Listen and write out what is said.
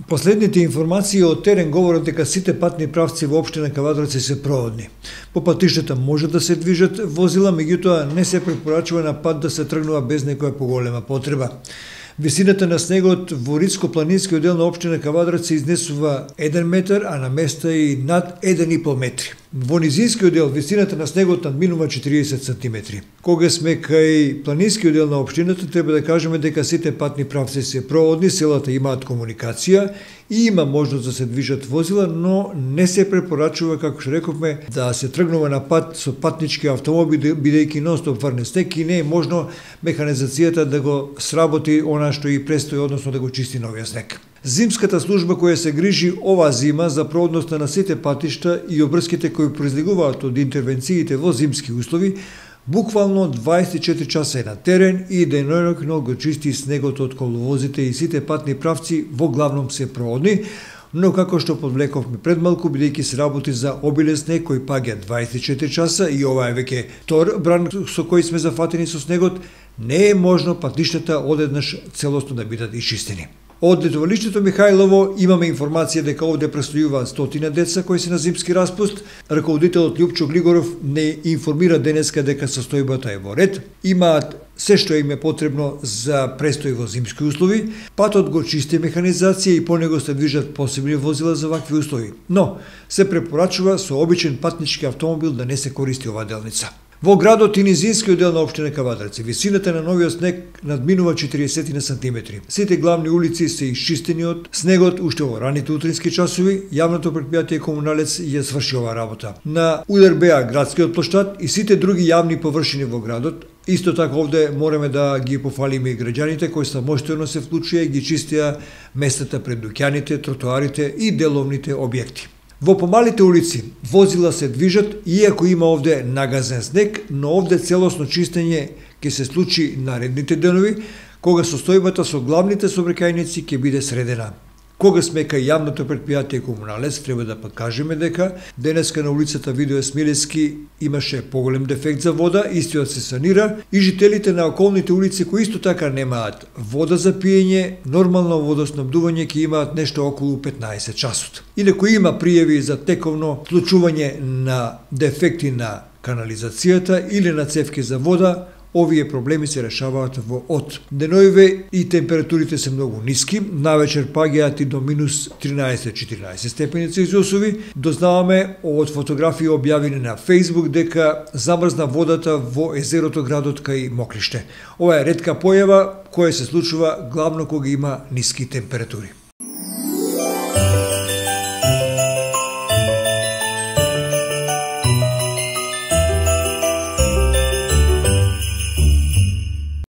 Последните информации од терен говорат дека сите патни правци во општина Кавадровци се проводни. По патиштата може да се движат возила, меѓутоа не се препорачува на пат да се тргнува без некоја поголема потреба. Висината на снегот во Рицко-планинскиот дел на општина Кавадровци изнесува 1 метар, а на места и над 1,5 метри. Во низинскиот дел висината на снегот надминува 40 сантиметри. Кога сме кај планинскиот дел на општината, треба да кажеме дека сите патни правци се проводни, селата имаат комуникација и има можност да се движат возила, но не се препорачува, како што рековме, да се тргнува на пат со патнички автомобили, бидејќи нон-стоп врне снег и не е можно механизацијата да го сработи она што и престои, односно да го чисти новиот снег. Зимската служба која се грижи оваа зима за проводноста на сите патишта и обрските кои произлегуваат од интервенциите во зимски услови, буквално 24 часа е на терен и деноноќно го чисти снегот од коловозите и сите патни правци во главном се проводни, но како што подвлековме пред малку, бидејќи се работи за обилен снег кој паѓа 24 часа и ова е веќе втор бран со кој сме зафатени со снегот, не е можно патиштата одеднаш целосно да бидат исчистени. Од летовалиштето Михајлово имаме информација дека овде престојуваат 100 деца кои се на зимски распуст. Раководителот Љупчо Глигоров не информира денеска дека состојбата е во ред. Имаат се што им е потребно за престој во зимски услови. Патот го чисти механизација и по него се движат посебни возила за вакви услови. Но се препорачува со обичен патнички автомобил да не се користи оваа делница. Во градот и низинскиот дел на општина Кавадровци висината на новиот снег надминува 40 сантиметри. Сите главни улици се исчистени од снегот уште во раните утрински часови. Јавното претпријатие Комуналец ја сврши оваа работа. На удар беа градскиот плоштад и сите други јавни површини во градот. Исто така овде мораме да ги пофалиме и граѓаните кои самостојно се вклучија и ги чистија местата пред дуќаните, тротоарите и деловните објекти. Во помалите улици возила се движат, иако има овде нагазен снег, но овде целосно чистење ќе се случи наредните денови, кога состојбата со главните сообраќајници ќе биде средена. Кога сме кај јавното претпријатие Комуналец, треба да покажеме дека денеска на улицата Видоје Смилевски имаше поголем дефект за вода, истиот се санира и жителите на околните улици кои исто така немаат вода за пиење, нормално водоснабдување ќе имаат нешто околу 15 часот. Или кои има пријави за тековно случување на дефекти на канализацијата или на цевки за вода, овие проблеми се решаваат во од. Деноиве и температурите се многу ниски, навечер паѓаат и до минус 13-14 степени Целзиусови. Дознаваме од фотографии објавени на Facebook дека замрзна водата во езерото градот кај Мокриште. Ова е ретка појава која се случува главно кога има ниски температури.